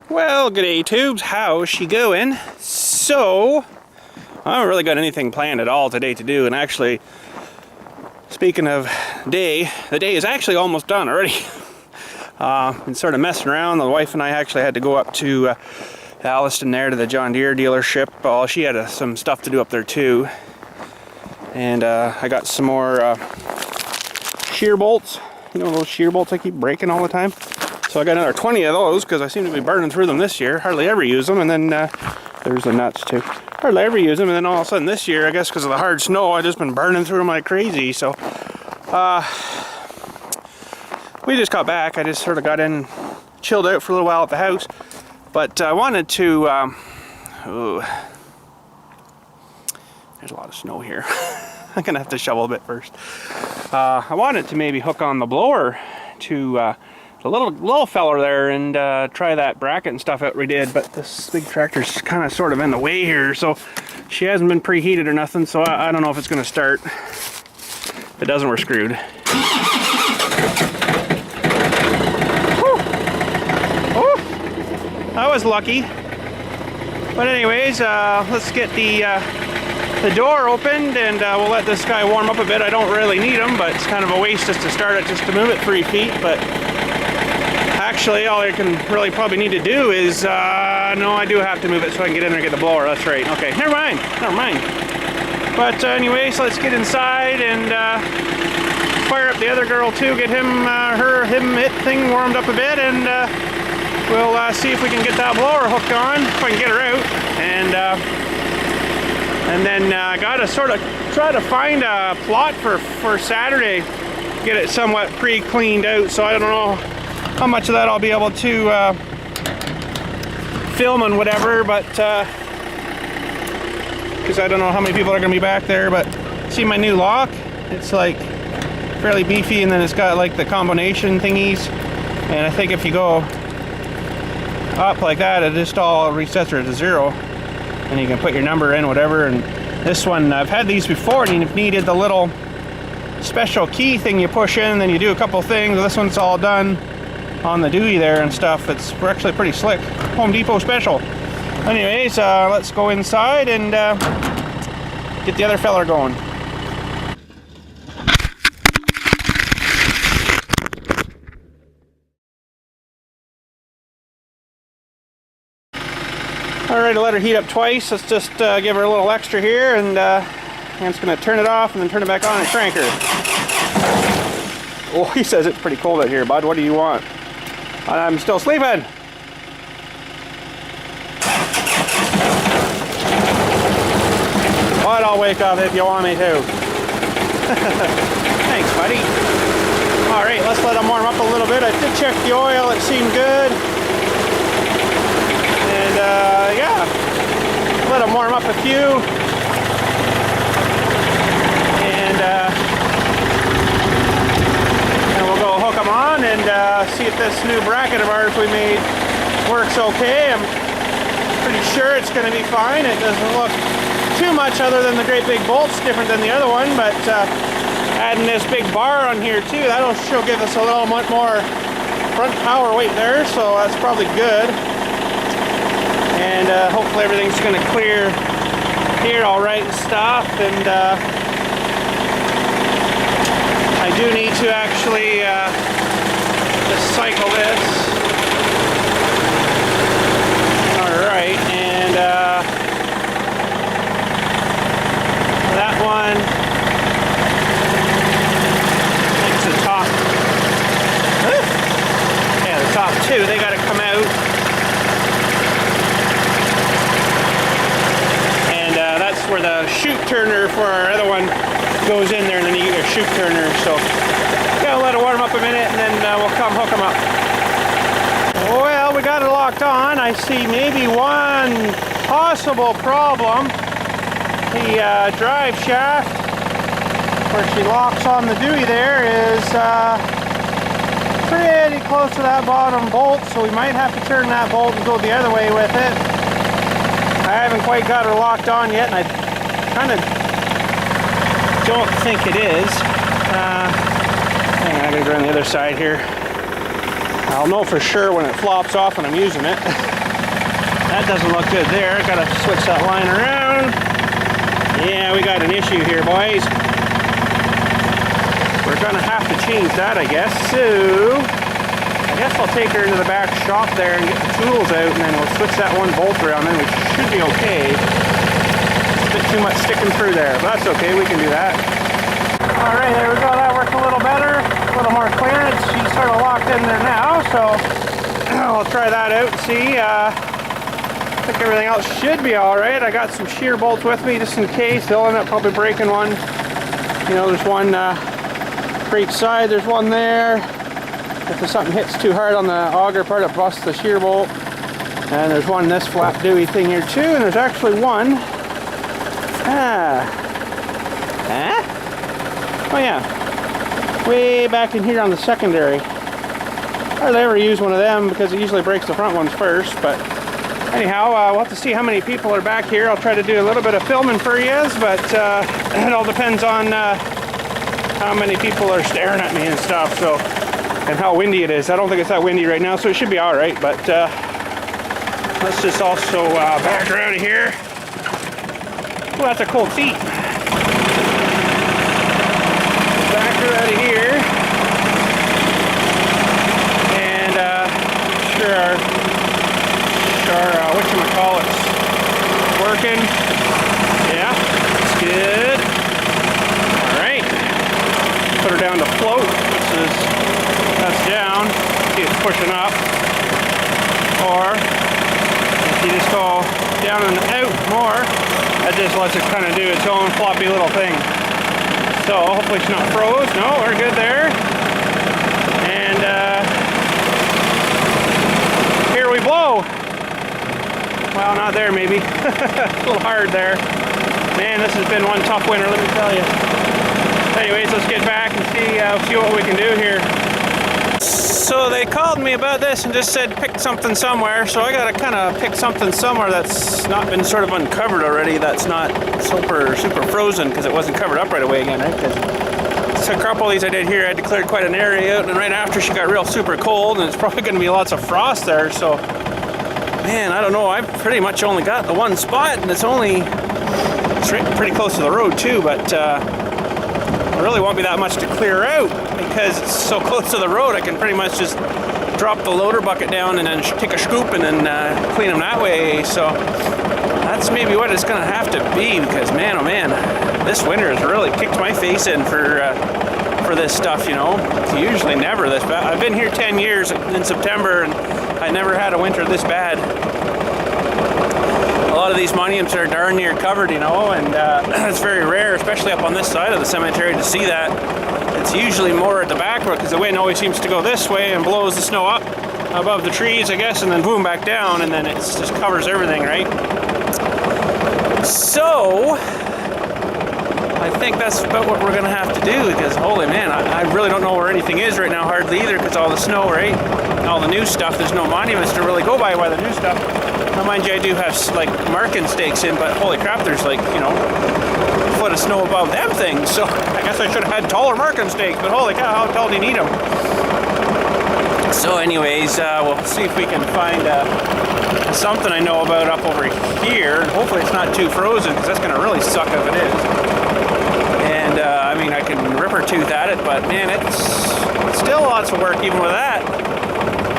Well, g'day tubes, how's she going? So, I haven't really got anything planned at all today to do, and actually, speaking of day, the day is actually almost done already. Been sort of messing around. The wife and I actually had to go up to Alliston there to the John Deere dealership. Well, she had some stuff to do up there too. And I got some more shear bolts. You know those shear bolts I keep breaking all the time? So I got another 20 of those because I seem to be burning through them this year. Hardly ever use them. And then there's the nuts too. Hardly ever use them. And then all of a sudden this year, I guess because of the hard snow, I've just been burning through them like crazy. So we just got back. I just sort of got in, chilled out for a little while at the house. But I wanted to, there's a lot of snow here. I'm going to have to shovel a bit first. I wanted to maybe hook on the blower to the little feller there and try that bracket and stuff that we did, but this big tractor's kind of sort of in the way here, so she hasn't been preheated or nothing, so I don't know if it's going to start. If it doesn't, we're screwed. Oh, that was lucky. But anyways, let's get the door opened and we'll let this guy warm up a bit. I don't really need him, but it's kind of a waste just to start it, just to move it 3 feet. But actually, all I can really probably need to do is, no, I do have to move it so I can get in there and get the blower. That's right. Okay, never mind. But anyways, let's get inside and fire up the other girl too. Get him, it thing warmed up a bit, and we'll see if we can get that blower hooked on, if I can get her out. And then I gotta sort of try to find a plot for Saturday, get it somewhat pre-cleaned out. So I don't know how much of that I'll be able to film and whatever, but because I don't know how many people are gonna be back there. But see my new lock? It's like fairly beefy, and then it's got like the combination thingies. And I think if you go up like that, it just all resets her to 0. And you can put your number in, whatever. And this one, I've had these before, and you've needed the little special key thing you push in, and then you do a couple things. This one's all done on the Dewey there and stuff. It's actually pretty slick. Home Depot special. Anyways, let's go inside and get the other feller going. Alright, I let her heat up twice. Let's just give her a little extra here, and I'm just going to turn it off and then turn it back on and crank her. Oh, he says it's pretty cold out here, bud. What do you want? I'm still sleeping. But I'll wake up if you want me to. Thanks, buddy. Alright, let's let them warm up a little bit. I did check the oil. It seemed good. And yeah, let them warm up a few, and we'll go hook them on and see if this new bracket of ours we made works okay. I'm pretty sure it's going to be fine. It doesn't look too much other than the great big bolts different than the other one, but adding this big bar on here too, that'll give us a little much more front power weight there, so that's probably good. And hopefully everything's going to clear here all right and stuff. And I do need to actually just cycle this. Alright, and that one, I think it's the top. Yeah, the top two, they got to come out. That's where the chute turner for our other one goes in there, and then you get a chute turner. So gotta let it warm up a minute, and then we'll come hook them up. Well, we got it locked on. I see maybe one possible problem. The drive shaft where she locks on the Dewey there is pretty close to that bottom bolt, so we might have to turn that bolt and go the other way with it. I haven't quite got her locked on yet, and I kind of don't think it is. Hang on, I gotta go on the other side here. I'll know for sure when it flops off when I'm using it. That doesn't look good there. Gotta switch that line around. Yeah, we got an issue here, boys. We're gonna have to change that, I guess. So, I guess I'll take her into the back shop there and get the tools out, and then we'll switch that one bolt around, then we should be okay. It's a bit too much sticking through there, but that's okay, we can do that. Alright, there we go, that worked a little better, a little more clearance. She's sort of locked in there now, so I'll try that out and see. I think everything else should be alright. I got some shear bolts with me just in case. They'll end up probably breaking one. You know, there's one for each side, there's one there. If something hits too hard on the auger part, it busts the shear bolt. And there's one in this flat dewy thing here too, and there's actually one. Oh yeah, way back in here on the secondary. I hardly ever use one of them because it usually breaks the front ones first, but anyhow, we'll have to see how many people are back here. I'll try to do a little bit of filming for you, but it all depends on how many people are staring at me and stuff, so, and how windy it is. I don't think it's that windy right now, so it should be alright, but let's just also back her out of here. Well, that's a cold seat. Back her out of here. And sure our whatchamacallit's working. Yeah, it's good. Alright. Put her down to float. That's down. See, it's pushing up. Or if you just go down and out more, that just lets it kind of do its own floppy little thing. So hopefully it's not froze. No, we're good there. And here we blow. Well, not there maybe. A little hard there. Man, this has been one tough winter, let me tell you. Anyways, let's get back and see what we can do here. So they called me about this and just said pick something somewhere, so I gotta kind of pick something somewhere that's not been sort of uncovered already, that's not super frozen, because it wasn't covered up right away again, right? Because a couple of these I did here, I declared quite an area out, and right after she got real super cold, and it's probably going to be lots of frost there, so man, I don't know, I've pretty much only got the one spot, and it's pretty close to the road too, but there really won't be that much to clear out because it's so close to the road. I can pretty much just drop the loader bucket down and then take a scoop and then clean them that way. So that's maybe what it's going to have to be, because man, oh man, this winter has really kicked my face in for this stuff, you know. It's usually never this bad. I've been here 10 years in September and I never had a winter this bad. A lot of these monuments are darn near covered, you know, and it's very rare, especially up on this side of the cemetery, to see that. It's usually more at the back, because the wind always seems to go this way and blows the snow up above the trees, I guess, and then boom, back down, and then it just covers everything, right? So I think that's about what we're going to have to do, because holy man, I really don't know where anything is right now hardly either, because all the snow, right? All the new stuff, there's no monuments to really go by the new stuff. Now mind you, I do have like marking stakes in, but holy crap, there's like, you know, a foot of snow above them things, so I guess I should have had taller marking stakes, but holy cow, how tall do you need them? So anyways, we'll see if we can find something I know about up over here. Hopefully it's not too frozen, because that's going to really suck if it is. And I mean, I can rip her tooth at it, but man, it's still lots of work even with that.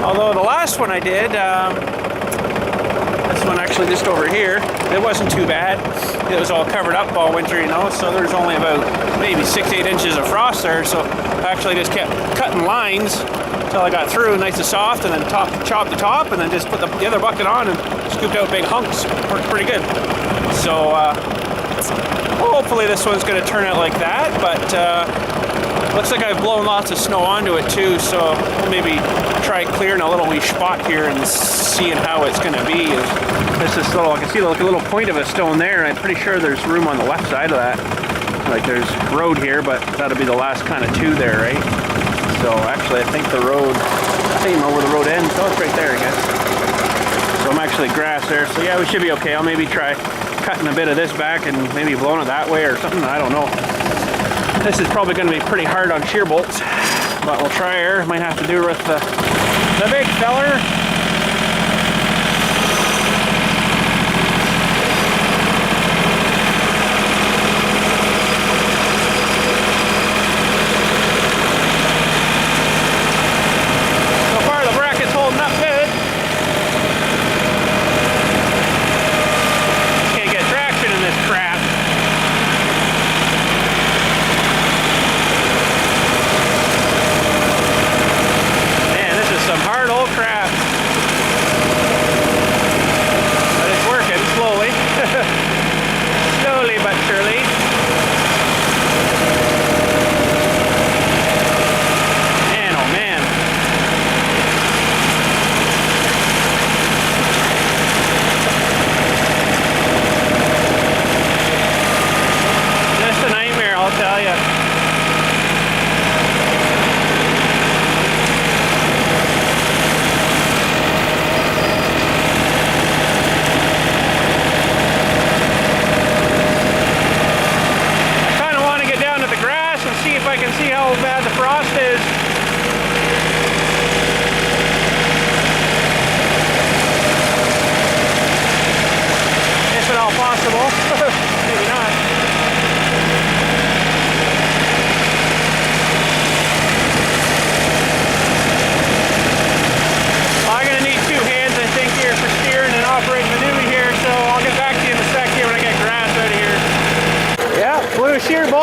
Although the last one I did, this one actually just over here, it wasn't too bad. It was all covered up all winter, you know, so there's only about maybe 6-8 inches of frost there, so I actually just kept cutting lines until I got through nice and soft, and then chop the top, and then just put the other bucket on and scooped out big hunks. Worked pretty good. So hopefully this one's going to turn out like that, but looks like I've blown lots of snow onto it too, so we'll maybe try clearing a little wee spot here and seeing how it's going to be. There's this little, I can see like a little point of a stone there, and I'm pretty sure there's room on the left side of that. Like there's road here, but that'll be the last kind of two there, right? So actually I think the road, I don't even know where the road ends. Oh, it's right there, I guess. So I'm actually grass there, so yeah, we should be okay. I'll maybe try cutting a bit of this back and maybe blowing it that way or something, I don't know. This is probably going to be pretty hard on shear bolts, but we'll try her. Might have to do with the The big feller.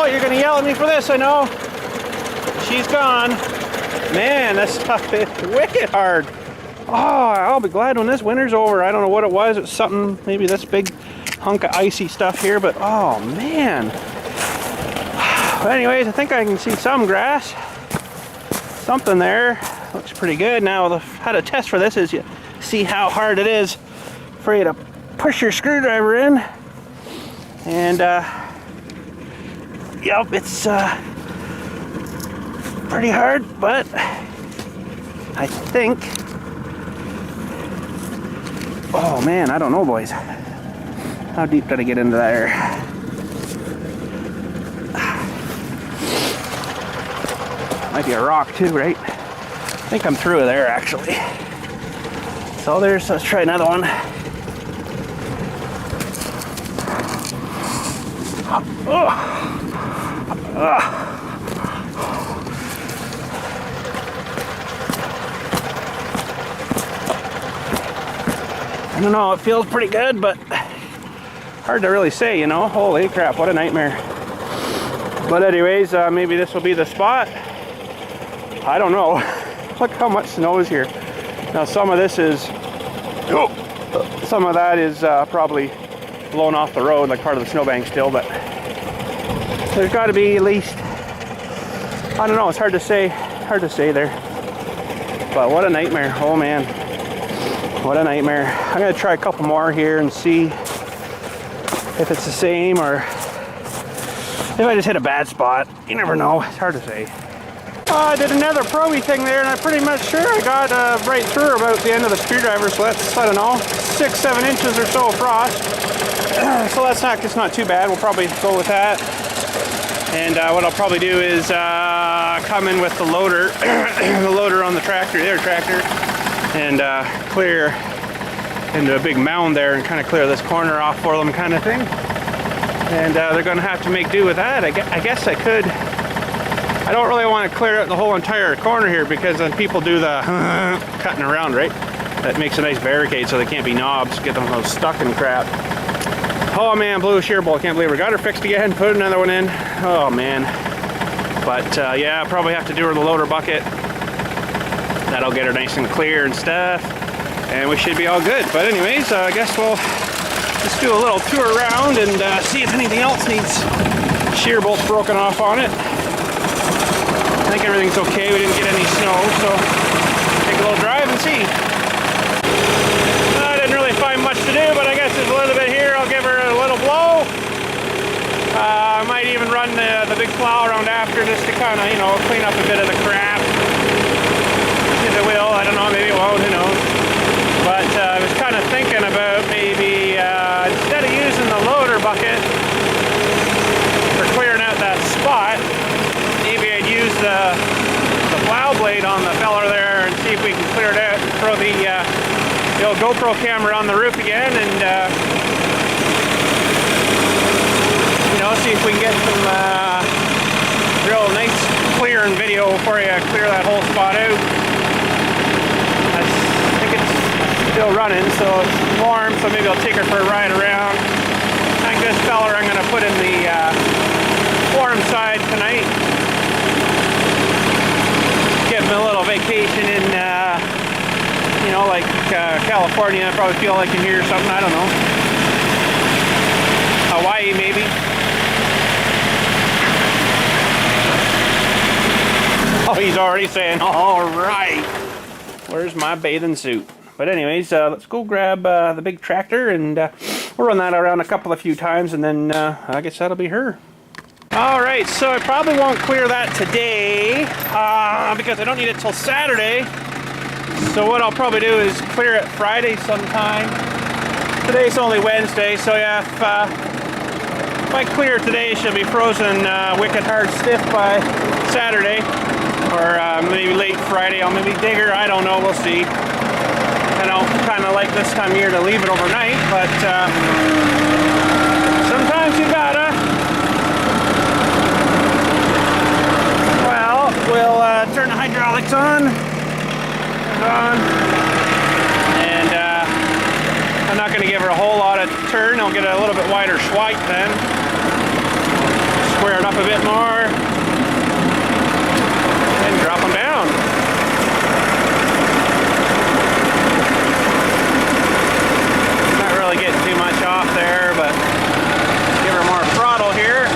You're gonna yell at me for this, I know. She's gone. Man, this stuff is wicked hard. Oh, I'll be glad when this winter's over. I don't know what it was. It's something, maybe this big hunk of icy stuff here, but oh man. But anyways, I think I can see some grass. Something there. Looks pretty good. Now, how to test for this is you see how hard it is for you to push your screwdriver in. And yep, it's pretty hard, but I think, oh man, I don't know, boys. How deep did I get into there? Might be a rock too, right? I think I'm through there, actually. So let's try another one. I don't know, it feels pretty good, but hard to really say, you know. Holy crap, what a nightmare. But anyways, maybe this will be the spot. I don't know. Look how much snow is here. Now some of this is, some of that is probably blown off the road, like part of the snowbank still, but there's got to be at least, I don't know, it's hard to say there. But what a nightmare, oh man. What a nightmare. I'm gonna try a couple more here and see if it's the same or if I just hit a bad spot. You never know, it's hard to say. I did another probey thing there and I'm pretty much sure I got right through about the end of the screwdriver, so that's, I don't know, 6-7 inches or so of frost. So it's not too bad. We'll probably go with that. And what I'll probably do is come in with the loader, the loader on the tractor, their tractor, and clear into a big mound there and kind of clear this corner off for them, kind of thing. And they're going to have to make do with that. I guess I could. I don't really want to clear out the whole entire corner here because then people do the cutting around, right? That makes a nice barricade so they can't be knobs, get them all stuck and crap. Oh man, blew a shear bolt. Can't believe we got her fixed again. Put another one in. Oh man. But yeah, probably have to do her the loader bucket. That'll get her nice and clear and stuff. And we should be all good. But anyways, I guess we'll just do a little tour around and see if anything else needs shear bolts broken off on it. I think everything's okay. We didn't get any snow, so take a little drive and see. I didn't really find much to do, but I guess there's a little bit here. I'll give her a little blow. I might even run the big plow around after just to kind of, you know, clean up a bit of the crap. If it will, I don't know, maybe it won't, who knows. But I was kind of thinking about maybe instead of using the loader bucket for clearing out that spot, maybe I'd use the plow blade on the feller there and see if we can clear it out. little GoPro camera on the roof again and you know, see if we can get some real nice clearing video before you clear that whole spot out. I think it's still running, so it's warm, so maybe I'll take her for a ride around. I think this fella I'm going to put in the warm side tonight. Give him a little vacation in, you know, like California. I probably feel like in here or something, I don't know. Hawaii, maybe. Oh, he's already saying, all right. Where's my bathing suit? But anyways, let's go grab the big tractor and we'll run that around a few times and then I guess that'll be her. All right, so I probably won't clear that today because I don't need it till Saturday. So what I'll probably do is clear it Friday sometime. Today's only Wednesday, so yeah, if I clear it today, she'll be frozen wicked hard stiff by Saturday. Or maybe late Friday, I'll maybe dig her, I don't know, we'll see. I don't kind of like this time of year to leave it overnight, but sometimes you gotta. Well, we'll turn the hydraulics on. And I'm not going to give her a whole lot of turn, I'll get a little bit wider swipe then. Square it up a bit more. And drop them down. Not really getting too much off there, but give her more throttle here.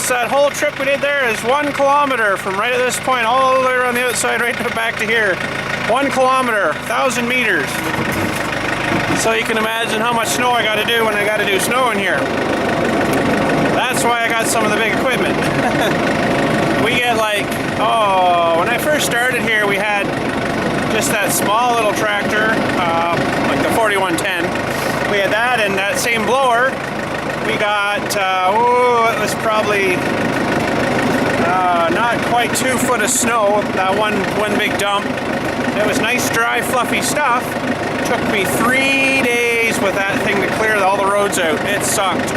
that whole trip we did there is 1 kilometer from right at this point all the way around the outside right back to here. 1 kilometer, 1,000 meters. So you can imagine how much snow I got to do when I got to do snow in here. That's why I got some of the big equipment. We get like, oh, when I first started here we had just that small little tractor, like the 4110. We had that and that same blower. We got, it was probably not quite 2 foot of snow, that one big dump. It was nice, dry, fluffy stuff. Took me 3 days with that thing to clear all the roads out. It sucked.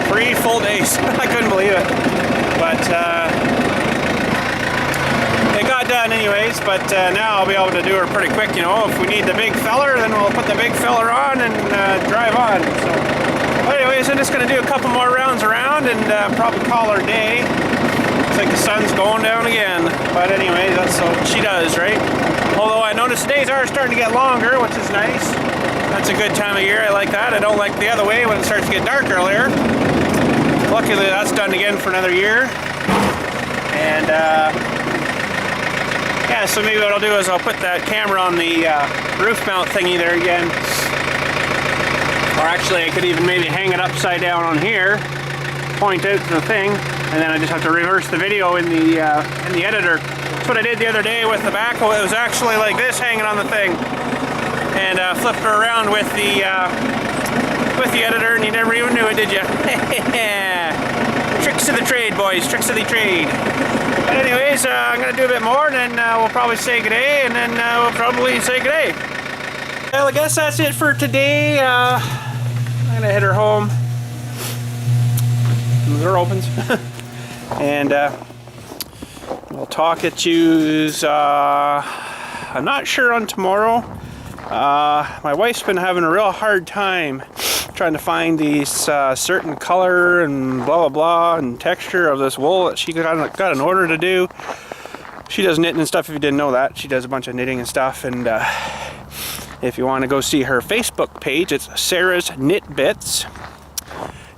3 full days. I couldn't believe it. But it got done anyways, but now I'll be able to do her pretty quick, you know. If we need the big feller, then we'll put the big feller on and drive on. So, well, anyways, I'm just going to do a couple more rounds around and probably call her day. Looks like the sun's going down again. But anyway, that's what she does, right? Although I noticed the days are starting to get longer, which is nice. That's a good time of year. I like that. I don't like the other way when it starts to get dark earlier. Luckily, that's done again for another year. And yeah, so maybe what I'll do is I'll put that camera on the roof mount thingy there again. Or actually, I could even maybe hang it upside down on here, point out to the thing, and then I just have to reverse the video in the editor. That's what I did the other day with the backhoe. It was actually like this, hanging on the thing, and flipped her around with the editor, and you never even knew it, did you? Tricks of the trade, boys. Tricks of the trade. But anyways, I'm gonna do a bit more, and then we'll probably say good day, and then we'll probably say good day. Well, I guess that's it for today. I'm gonna head her home. The door opens. And we'll talk at yous. I'm not sure on tomorrow. My wife's been having a real hard time trying to find these certain color and blah blah blah and texture of this wool that she got an order to do. She does knitting and stuff, if you didn't know that. She does a bunch of knitting and stuff, and if you want to go see her Facebook page, it's Sarah's Knit Bits.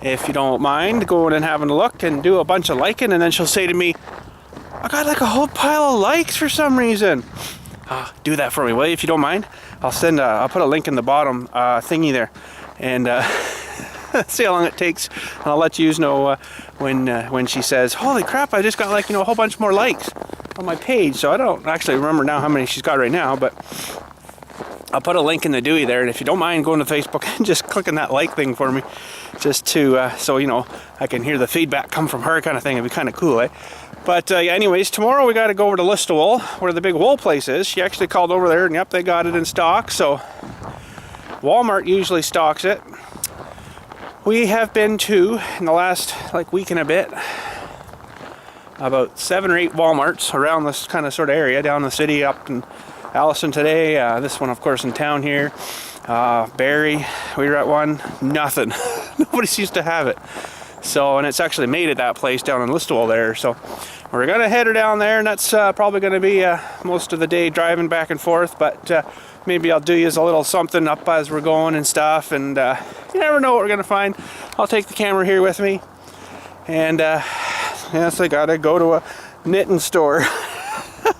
If you don't mind going and having a look and do a bunch of liking, and then she'll say to me, I got like a whole pile of likes for some reason. Do that for me, will you, if you don't mind? I'll put a link in the bottom thingy there, and see how long it takes, and I'll let you know when she says, holy crap, I just got like, a whole bunch more likes on my page. So I don't actually remember now how many she's got right now, but I'll put a link in the Dewey there, and if you don't mind going to Facebook and just clicking that like thing for me, just to so I can hear the feedback come from her, kind of thing. It'd be kind of cool, eh? But yeah, anyways, tomorrow we got to go over to Listowel, where the big wool place is. She actually called over there, and yep, they got it in stock. So Walmart usually stocks it. We have been to, in the last week and a bit, about 7 or 8 Walmarts around this kind of sort of area, down the city, up in Allison today. This one, of course, in town here. Barrie, we were at one. Nothing. Nobody seems to have it. So, and it's actually made at that place down in Listowel there. So we're gonna head her down there, and that's probably gonna be most of the day driving back and forth. But maybe I'll do you a little something up as we're going and stuff. And you never know what we're gonna find. I'll take the camera here with me. And yes, I gotta go to a knitting store.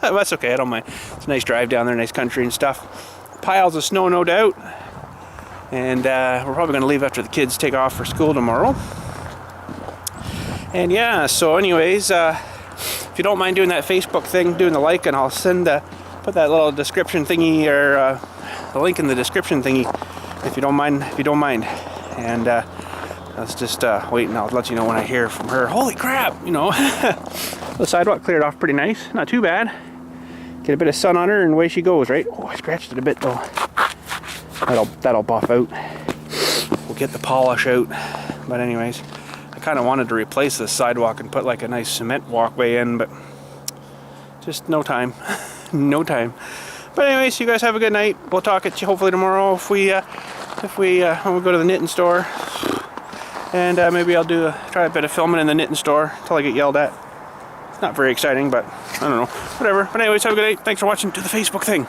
That's okay, I don't mind. It's a nice drive down there, nice country and stuff. Piles of snow, no doubt. And we're probably going to leave after the kids take off for school tomorrow. And yeah, so anyways, if you don't mind doing that Facebook thing, doing the like, and I'll put that little description thingy, or the link in the description thingy, if you don't mind. And let's just wait, and I'll let you know when I hear from her. Holy crap, the sidewalk cleared off pretty nice, not too bad. Get a bit of sun on her, and away she goes, right? Oh, I scratched it a bit though. That'll buff out. We'll get the polish out. But anyways, I kind of wanted to replace this sidewalk and put like a nice cement walkway in, but just no time. No time. But anyways, you guys have a good night. We'll talk at you hopefully tomorrow if we when we go to the knitting store. And maybe I'll try a bit of filming in the knitting store until I get yelled at. It's not very exciting, but I don't know. Whatever. But anyways, have a good night. Thanks for watching. Do the Facebook thing.